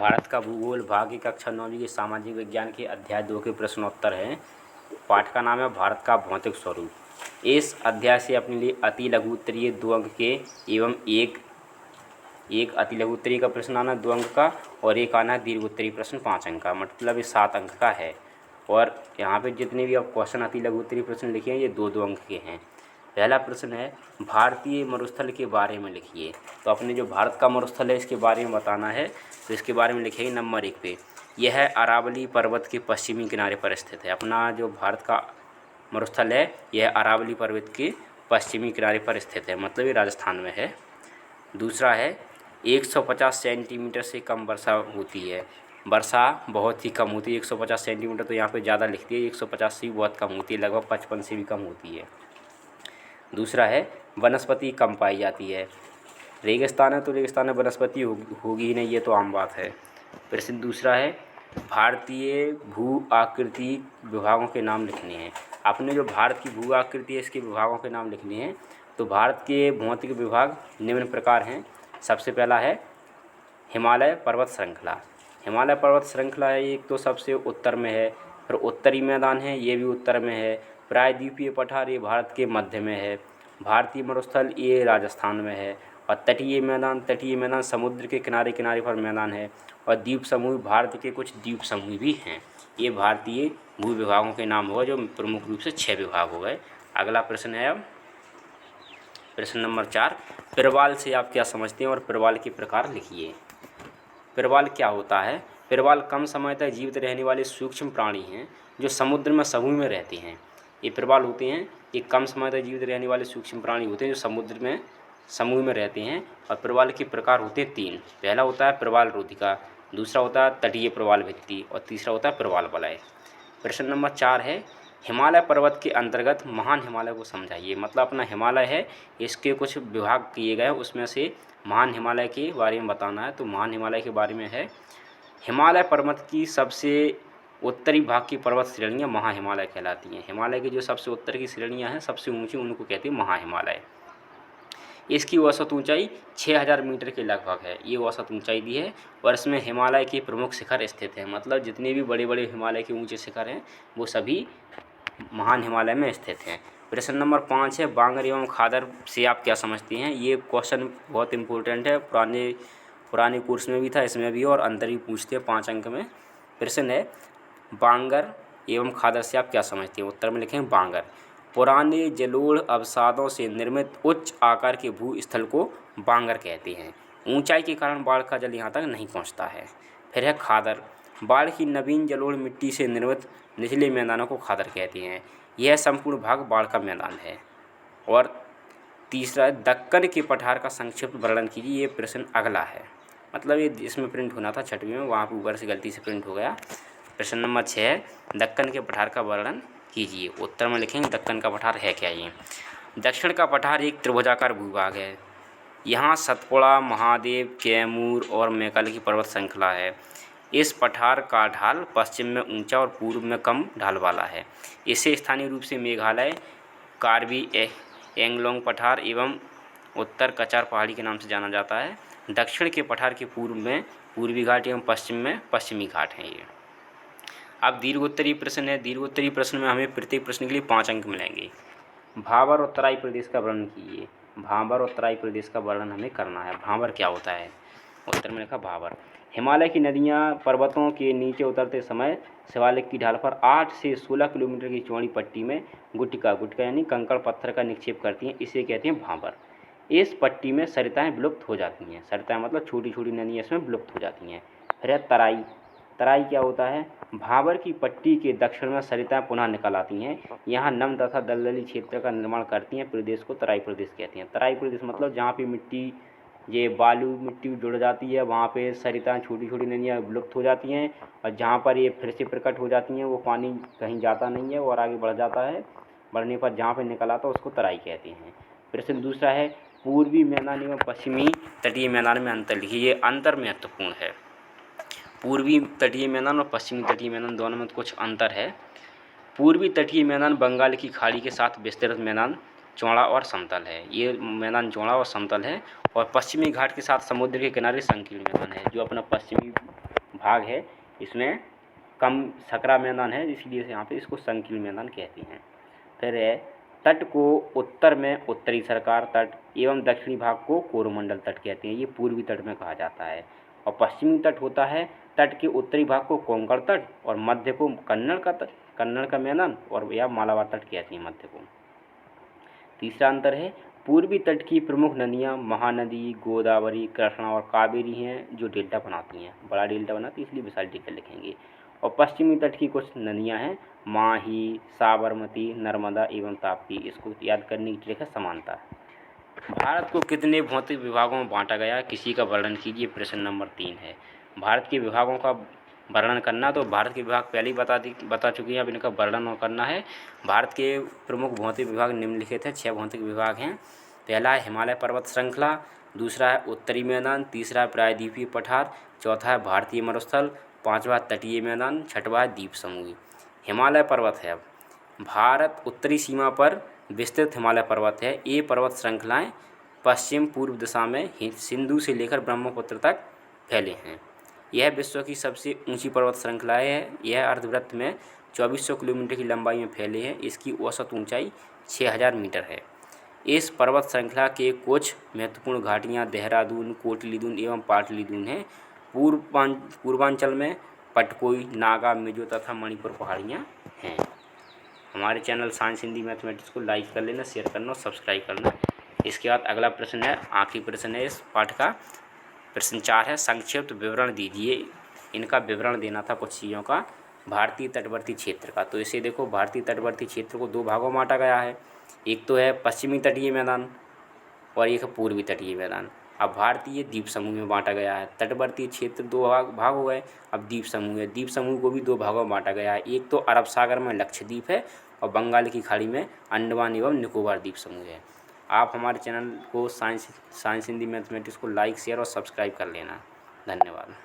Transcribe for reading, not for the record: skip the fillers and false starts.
भारत का भूगोल भाग की कक्षा 9वीं के सामाजिक विज्ञान के अध्याय 2 के प्रश्नोत्तर हैं। पाठ का नाम है भारत का भौतिक स्वरूप। इस अध्याय से अपने लिए अति लघु उत्तरीय 2 अंक के एवं एक अति लघु उत्तरीय का प्रश्न आना 2 अंक का और एक आना दीर्घ उत्तरीय प्रश्न 5 अंक का, मतलब ये 7 अंक का है। और यहाँ पे जितने भी आप क्वेश्चन अति लघु उत्तरीय प्रश्न लिखे हैं ये 2-2 अंक के हैं। पहला प्रश्न है भारतीय मरुस्थल के बारे में लिखिए। तो अपने जो भारत का मरुस्थल है इसके बारे में बताना है, तो इसके बारे में लिखेंगे नंबर 1 पे। यह है अरावली पर्वत के पश्चिमी किनारे पर स्थित है। अपना जो भारत का मरुस्थल है यह अरावली पर्वत के पश्चिमी किनारे पर स्थित है, मतलब ये राजस्थान में है। दूसरा है 150 सेंटीमीटर से कम वर्षा होती है। वर्षा बहुत ही कम होती है, 150 सेंटीमीटर तो यहाँ पे ज़्यादा लिखती है, 150 से भी बहुत कम होती है, लगभग 55 से भी कम होती है। दूसरा है वनस्पति कम पाई जाती है। रेगिस्तान है तो रेगिस्तान में वनस्पति होगी ही नहीं, ये तो आम बात है। प्रश्न दूसरा है भारतीय भू आकृति विभागों के नाम लिखने हैं। आपने जो भारत की भू आकृति है इसके विभागों के नाम लिखने हैं। तो भारत के भौतिक विभाग निम्न प्रकार हैं। सबसे पहला है हिमालय पर्वत श्रृंखला। हिमालय पर्वत श्रृंखला है, एक तो सबसे उत्तर में है। फिर उत्तरी मैदान है, ये भी उत्तर में है। प्रायद्वीपीय पठार ये भारत के मध्य में है। भारतीय मरुस्थल ये राजस्थान में है। और तटीय मैदान समुद्र के किनारे किनारे पर मैदान है। और द्वीप समूह भारत के कुछ द्वीप समूह भी हैं। ये भारतीय भू विभागों के नाम हुआ, जो प्रमुख रूप से 6 विभाग हो गए। अगला प्रश्न है अब प्रश्न नंबर 4। प्रवाल से आप क्या समझते हैं और प्रवाल के प्रकार लिखिए। प्रवाल क्या होता है? प्रवाल कम समय तक जीवित रहने वाले सूक्ष्म प्राणी हैं जो समुद्र में समूह में रहते हैं। ये प्रवाल होते हैं, ये कम समय तक जीवित रहने वाले सूक्ष्म प्राणी होते हैं जो समुद्र में समूह में रहते हैं। और प्रवाल के प्रकार होते हैं 3। पहला होता है प्रवाल रोधिका, दूसरा होता है तटीय प्रवाल भित्ति और तीसरा होता है प्रवाल वलय। प्रश्न नंबर 4 है हिमालय पर्वत के अंतर्गत महान हिमालय को समझाइए। मतलब अपना हिमालय है, इसके कुछ विभाग किए गए, उसमें से महान हिमालय के बारे में बताना है। तो महान हिमालय के बारे में है हिमालय पर्वत की सबसे उत्तरी भाग की पर्वत श्रेणियाँ महा हिमालय कहलाती हैं। हिमालय की जो सबसे उत्तर की श्रेणियाँ हैं सबसे ऊंची, उनको कहते हैं महा हिमालय। इसकी औसत ऊंचाई 6000 मीटर के लगभग है, ये औसत ऊंचाई दी है। और इसमें हिमालय के प्रमुख शिखर स्थित हैं, मतलब जितने भी बड़े बड़े हिमालय के ऊंचे शिखर हैं वो सभी महान हिमालय में स्थित हैं। प्रश्न नंबर 5 है बांगर एवं खादर से आप क्या समझते हैं। ये क्वेश्चन बहुत इंपॉर्टेंट है, पुराने कोर्स में भी था, इसमें भी, और अंतर भी पूछते हैं 5 अंक में। प्रश्न है बांगर एवं खादर से आप क्या समझते हैं। उत्तर में लिखें बांगर पुराने जलोढ़ अवसादों से निर्मित उच्च आकार के भूस्थल को बांगर कहते हैं। ऊंचाई के कारण बाढ़ का जल यहाँ तक नहीं पहुँचता है। फिर है खादर, बाढ़ की नवीन जलोढ़ मिट्टी से निर्मित निचले मैदानों को खादर कहते हैं। यह संपूर्ण भाग बाढ़ का मैदान है। और तीसरा है दक्कन के पठार का संक्षिप्त वर्णन कीजिए। ये प्रश्न अगला है, मतलब ये इसमें प्रिंट होना था 6वीं में, वहाँ पर ऊपर से गलती से प्रिंट हो गया। प्रश्न नंबर 6 है दक्कन के पठार का वर्णन कीजिए। उत्तर में लिखेंगे दक्कन का पठार है क्या। ये दक्षिण का पठार एक त्रिभुजाकार भूभाग है। यहाँ सतपुड़ा, महादेव, कैमूर और मैकल की पर्वत श्रृंखला है। इस पठार का ढाल पश्चिम में ऊंचा और पूर्व में कम ढाल वाला है। इसे स्थानीय रूप से मेघालय, कार्बी एंगलोंग पठार एवं उत्तर कचार पहाड़ी के नाम से जाना जाता है। दक्षिण के पठार के पूर्व में पूर्वी घाट एवं पश्चिम में पश्चिमी घाट हैं। ये अब दीर्घोत्तरीय प्रश्न है। दीर्घोत्तरीय प्रश्न में हमें प्रत्येक प्रश्न के लिए 5 अंक मिलेंगे। भाबर और तराई प्रदेश का वर्णन कीजिए। भाबर और तराई प्रदेश का वर्णन हमें करना है। भाबर क्या होता है। उत्तर में लिखा भाबर हिमालय की नदियाँ पर्वतों के नीचे उतरते समय शिवालिक की ढाल पर 8 से 16 किलोमीटर की चौड़ी पट्टी में गुटिका यानी कंकड़ पत्थर का निक्षेप करती हैं, इसे कहते हैं भाबर। इस पट्टी में सरिताएं विलुप्त हो जाती हैं। सरिताएं मतलब छोटी छोटी नदियाँ इसमें विलुप्त हो जाती हैं। फिर है तराई। तराई क्या होता है। भाबर की पट्टी के दक्षिण में सरिताएं पुनः निकल आती हैं। यहाँ नम तथा दलदली क्षेत्र का निर्माण करती हैं। प्रदेश को तराई प्रदेश कहते हैं। तराई प्रदेश मतलब जहाँ पे मिट्टी, ये बालू मिट्टी जुड़ जाती है, वहाँ पे सरिताएं छोटी छोटी नदियाँ विलुप्त हो जाती हैं। और जहाँ पर ये फिर से प्रकट हो जाती हैं, वो पानी कहीं जाता नहीं है और आगे बढ़ जाता है। बढ़ने पर जहाँ पे निकल आता है उसको तराई कहते हैं। प्रश्न दूसरा है पूर्वी मैदान एवं पश्चिमी तटीय मैदान में अंतर लिखिए। ये अंतर महत्वपूर्ण है। पूर्वी तटीय मैदान और पश्चिमी तटीय मैदान दोनों में कुछ अंतर है। पूर्वी तटीय मैदान बंगाल की खाड़ी के साथ विस्तृत मैदान चौड़ा और समतल है। ये मैदान चौड़ा और समतल है। और पश्चिमी घाट के साथ समुद्र के किनारे संकीर्ण मैदान है। जो अपना पश्चिमी भाग है इसमें कम सकरा मैदान है, इसलिए यहाँ पे इसको संकीर्ण मैदान कहते हैं। फिर है तट को उत्तर में उत्तरी सरकार तट एवं दक्षिणी भाग को कोरोमंडल तट कहते हैं, ये पूर्वी तट में कहा जाता है। और पश्चिमी तट होता है, तट के उत्तरी भाग को कोंकण तट और मध्य को कन्नड़ का मैदान और या मालाबार तट कहते हैं मध्य को। तीसरा अंतर है पूर्वी तट की प्रमुख नदियाँ महानदी, गोदावरी, कृष्णा और कावेरी हैं जो डेल्टा बनाती हैं, बड़ा डेल्टा बनाती है इसलिए विशाल डेल्टा लिखेंगे। और पश्चिमी तट की कुछ नदियाँ हैं माही, साबरमती, नर्मदा एवं ताप्ती, इसको याद करने की ट्रिक है समानता। भारत को कितने भौतिक विभागों में बांटा गया, किसी का वर्णन कीजिए, प्रश्न नंबर 3 है। भारत के विभागों का वर्णन करना, तो भारत के विभाग पहले ही बता चुकी हैं, अब इनका वर्णन करना है। भारत के प्रमुख भौतिक विभाग निम्नलिखित है, 6 भौतिक विभाग हैं। पहला है हिमालय पर्वत श्रृंखला, दूसरा है उत्तरी मैदान, तीसरा है प्रायद्वीपीय पठार, चौथा है भारतीय मरुस्थल, पाँचवा तटीय मैदान, छठवा है द्वीप समूह। हिमालय पर्वत है, अब भारत उत्तरी सीमा पर विस्तृत हिमालय पर्वत है। ये पर्वत श्रृंखलाएँ पश्चिम पूर्व दिशा में सिंधु से लेकर ब्रह्मपुत्र तक फैले हैं। यह विश्व की सबसे ऊंची पर्वत श्रृंखलाएँ है। यह अर्धवृत्त में 2400 किलोमीटर की लंबाई में फैले हैं। इसकी औसत ऊंचाई 6000 मीटर है। इस पर्वत श्रृंखला के कुछ महत्वपूर्ण घाटियाँ देहरादून, कोटलीदून एवं पाटलीदून हैं। पूर्वांचल में पटकोई, नागा, मिजो तथा मणिपुर पहाड़ियाँ हैं। हमारे चैनल साइंस हिंदी मैथमेटिक्स को लाइक कर लेना, शेयर करना और सब्सक्राइब करना। इसके बाद अगला प्रश्न है, आखिरी प्रश्न है इस पाठ का, प्रश्न 4 है, संक्षिप्त विवरण दीजिए। इनका विवरण देना था कुछ चीज़ों का भारतीय तटवर्ती क्षेत्र का। तो इसे देखो, भारतीय तटवर्ती क्षेत्र को 2 भागों में बांटा गया है। एक तो है पश्चिमी तटीय मैदान और एक है पूर्वी तटीय मैदान। अब भारतीय द्वीप समूह में बांटा गया है। तटवर्ती क्षेत्र 2 भाग हो गए। अब द्वीप समूह है, द्वीप समूह को भी 2 भागों में बांटा गया है। एक तो अरब सागर में लक्षद्वीप है और बंगाल की खाड़ी में अंडमान एवं निकोबार द्वीप समूह है। आप हमारे चैनल को साइंस हिंदी मैथमेटिक्स को लाइक, शेयर और सब्सक्राइब कर लेना। धन्यवाद।